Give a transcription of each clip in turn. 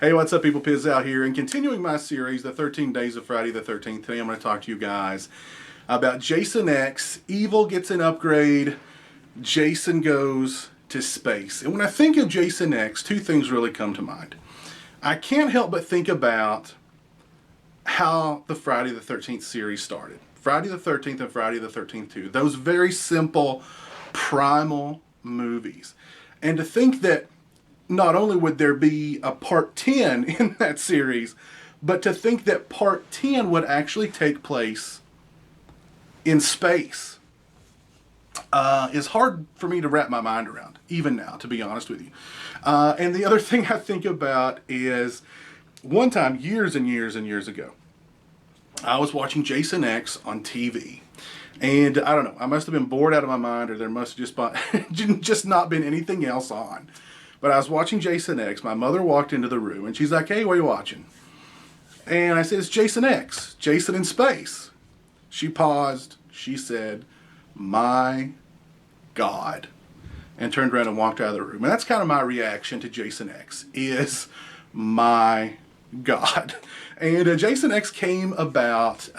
Hey, what's up, people? Piz out here, and continuing my series, the 13 Days of Friday the 13th. Today, I'm going to talk to you guys about Jason X. Evil gets an upgrade. Jason goes to space. And when I think of Jason X, two things really come to mind. I can't help but think about how the Friday the 13th series started. Friday the 13th and Friday the 13th 2. Those very simple, primal movies. And to think that not only would there be a part 10 in that series, but to think that part 10 would actually take place in space is hard for me to wrap my mind around, even now, to be honest with you. And the other thing I think about is one time, years and years and years ago, I was watching Jason X on TV. And I don't know, I must have been bored out of my mind, or there must have just not been anything else on. But I was watching Jason X. My mother walked into the room and she's like, "Hey, what are you watching?" And I said, "It's Jason X, Jason in space." She paused. She said, "My God," and turned around and walked out of the room. And that's kind of my reaction to Jason X, is my God. And Jason X came about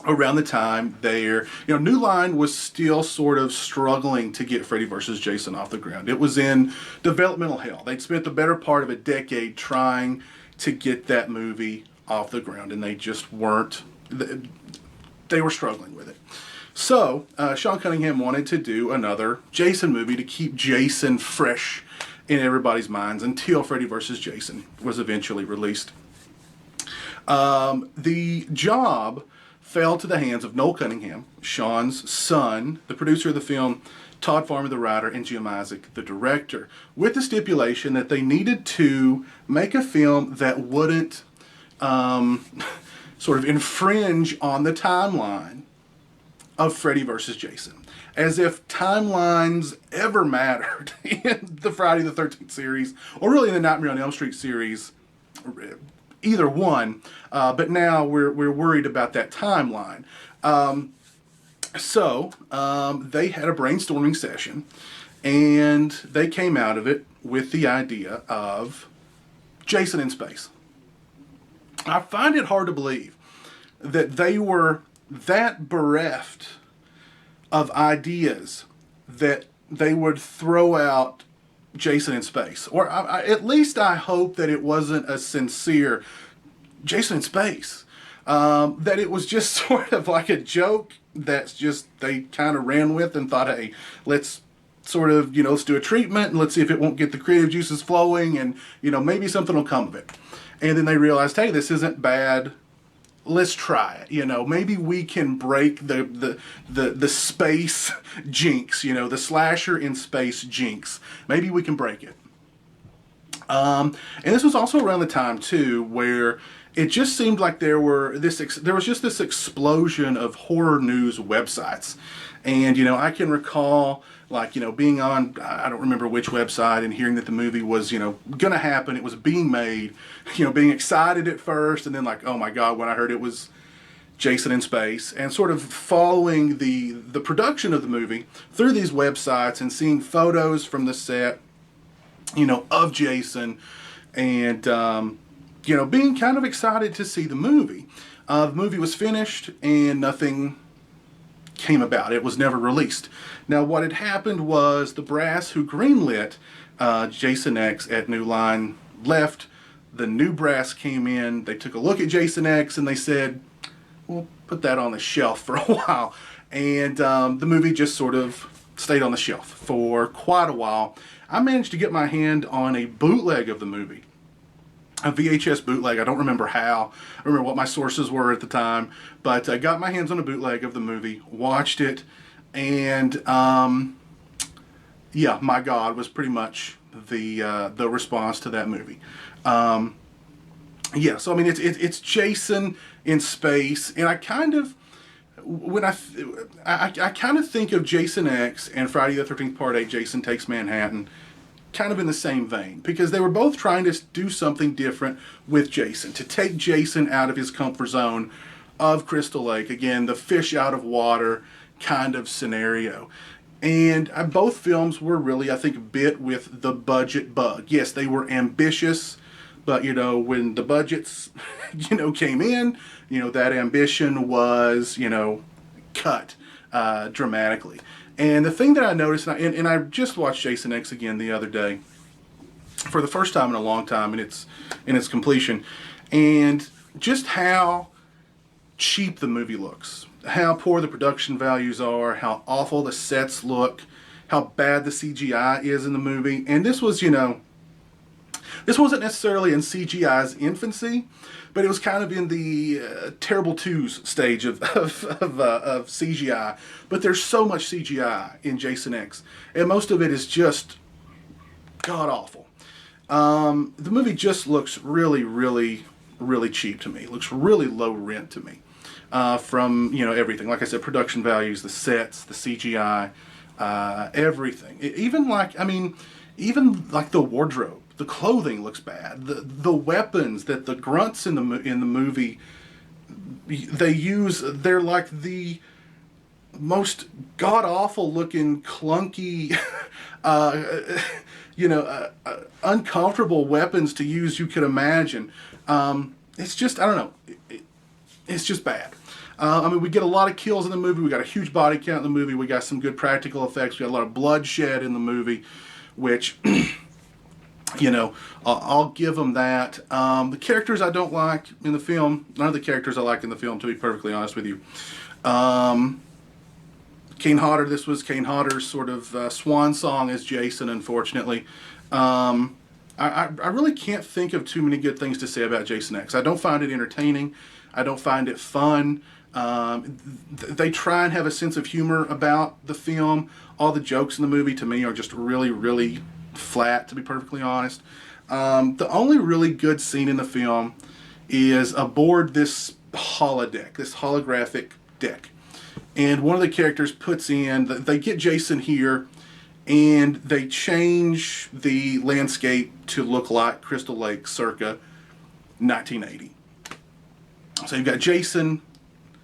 around the time there, New Line was still sort of struggling to get Freddy vs. Jason off the ground. It was in developmental hell. They'd spent the better part of a decade trying to get that movie off the ground, and they just weren't, they were struggling with it. So, Sean Cunningham wanted to do another Jason movie to keep Jason fresh in everybody's minds until Freddy vs. Jason was eventually released. The job fell to the hands of Noel Cunningham, Sean's son, the producer of the film, Todd Farmer, the writer, and Jim Isaac, the director, with the stipulation that they needed to make a film that wouldn't sort of infringe on the timeline of Freddy vs. Jason. As if timelines ever mattered in the Friday the 13th series, or really in the Nightmare on Elm Street series, either one, but now we're worried about that timeline. So they had a brainstorming session, and they came out of it with the idea of Jason in space. I find it hard to believe that they were that bereft of ideas that they would throw out Jason in space. Or at least I hope that it wasn't a sincere Jason in space. That it was just sort of like a joke that's just they kind of ran with and thought, hey, let's sort of, let's do a treatment and let's see if it won't get the creative juices flowing, and, maybe something will come of it. And then they realized, hey, this isn't bad. Let's try it. Maybe we can break the space jinx, the slasher in space jinx. Maybe we can break it. And this was also around the time too where it just seemed like there was just this explosion of horror news websites. And, I can recall, being on, I don't remember which website, and hearing that the movie was, gonna happen. It was being made, being excited at first, and then oh my God, when I heard it was Jason in space, and sort of following the production of the movie through these websites and seeing photos from the set, of Jason, and, being kind of excited to see the movie. The movie was finished and nothing came about. It was never released. Now, what had happened was the brass who greenlit Jason X at New Line left. The new brass came in. They took a look at Jason X and they said, we'll put that on the shelf for a while. And the movie just sort of stayed on the shelf for quite a while. I managed to get my hand on a bootleg of the movie. A VHS bootleg. I don't remember how. I remember what my sources were at the time, but I got my hands on a bootleg of the movie, watched it, and yeah, my God was pretty much the response to that movie. Yeah, so I mean it's Jason in space, and I kind of kind of think of Jason X and Friday the 13th Part 8, Jason Takes Manhattan, kind of in the same vein, because they were both trying to do something different with Jason, to take Jason out of his comfort zone of Crystal Lake. Again, the fish out of water kind of scenario. And both films were really, I think, bit with the budget bug. Yes, they were ambitious But, when the budgets, came in, that ambition was, cut dramatically. And the thing that I noticed, and I just watched Jason X again the other day for the first time in a long time in its completion, and just how cheap the movie looks, how poor the production values are, how awful the sets look, how bad the CGI is in the movie. And this was, this wasn't necessarily in CGI's infancy, but it was kind of in the terrible twos stage of CGI. But there's so much CGI in Jason X, and most of it is just god awful. The movie just looks really, really, really cheap to me. It looks really low rent to me. From everything, like I said, production values, the sets, the CGI, everything. Even like the wardrobe. The clothing looks bad. The weapons that the grunts in the movie they use, they're like the most god awful looking, clunky, uncomfortable weapons to use you could imagine. It's just, I don't know. It's just bad. We get a lot of kills in the movie. We got a huge body count in the movie. We got some good practical effects. We got a lot of bloodshed in the movie, which I'll give them that. The characters I don't like in the film, none of the characters I like in the film, to be perfectly honest with you. Kane Hodder, this was Kane Hodder's sort of swan song as Jason, unfortunately. I really can't think of too many good things to say about Jason X. I don't find it entertaining. I don't find it fun. They try and have a sense of humor about the film. All the jokes in the movie, to me, are just really, really flat, to be perfectly honest. The only really good scene in the film is aboard this holodeck, this holographic deck. And one of the characters puts in, they get Jason here, and they change the landscape to look like Crystal Lake circa 1980. So you've got Jason,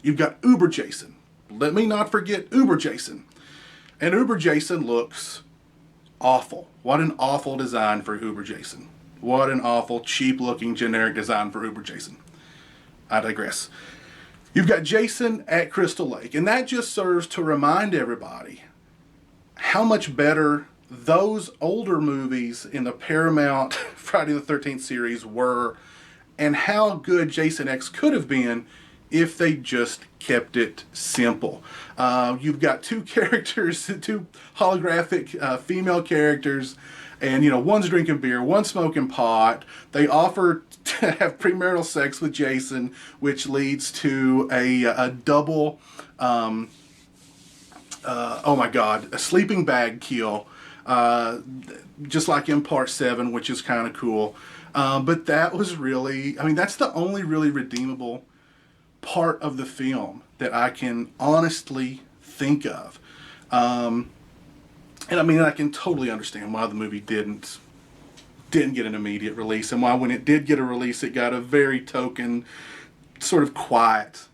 you've got Uber Jason. Let me not forget Uber Jason. And Uber Jason looks awful. What an awful design for Uber Jason. What an awful, cheap-looking, generic design for Uber Jason. I digress. You've got Jason at Crystal Lake, and that just serves to remind everybody how much better those older movies in the Paramount Friday the 13th series were, and how good Jason X could have been if they just kept it simple. You've got two characters, two holographic female characters, and one's drinking beer, one's smoking pot. They offer to have premarital sex with Jason, which leads to a double, oh my God, a sleeping bag kill, just like in Part 7, which is kind of cool. But that was really, that's the only really redeemable part of the film that I can honestly think of. And I can totally understand why the movie didn't get an immediate release, and why when it did get a release, it got a very token, sort of quiet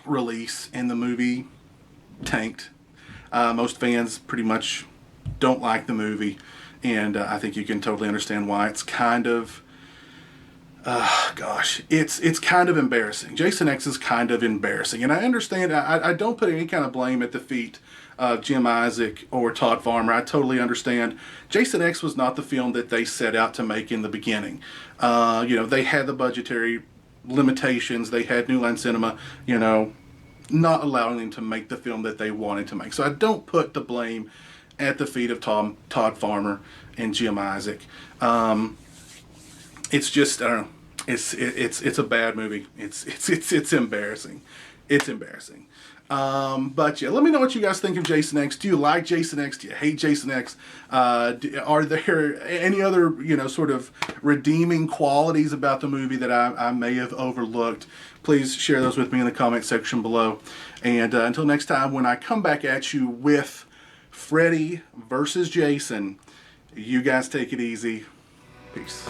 release, and the movie tanked. Most fans pretty much don't like the movie, and I think you can totally understand why. It's kind of, it's kind of embarrassing. Jason X is kind of embarrassing, and I understand. I don't put any kind of blame at the feet of Jim Isaac or Todd Farmer. I totally understand. Jason X was not the film that they set out to make in the beginning. They had the budgetary limitations. They had New Line Cinema, not allowing them to make the film that they wanted to make. So I don't put the blame at the feet of Todd Farmer and Jim Isaac. It's just, I don't know. It's a bad movie. It's embarrassing. It's embarrassing. But yeah, let me know what you guys think of Jason X. Do you like Jason X? Do you hate Jason X? Are there any other, sort of redeeming qualities about the movie that I may have overlooked? Please share those with me in the comment section below. And until next time, when I come back at you with Freddy versus Jason, you guys take it easy. Peace.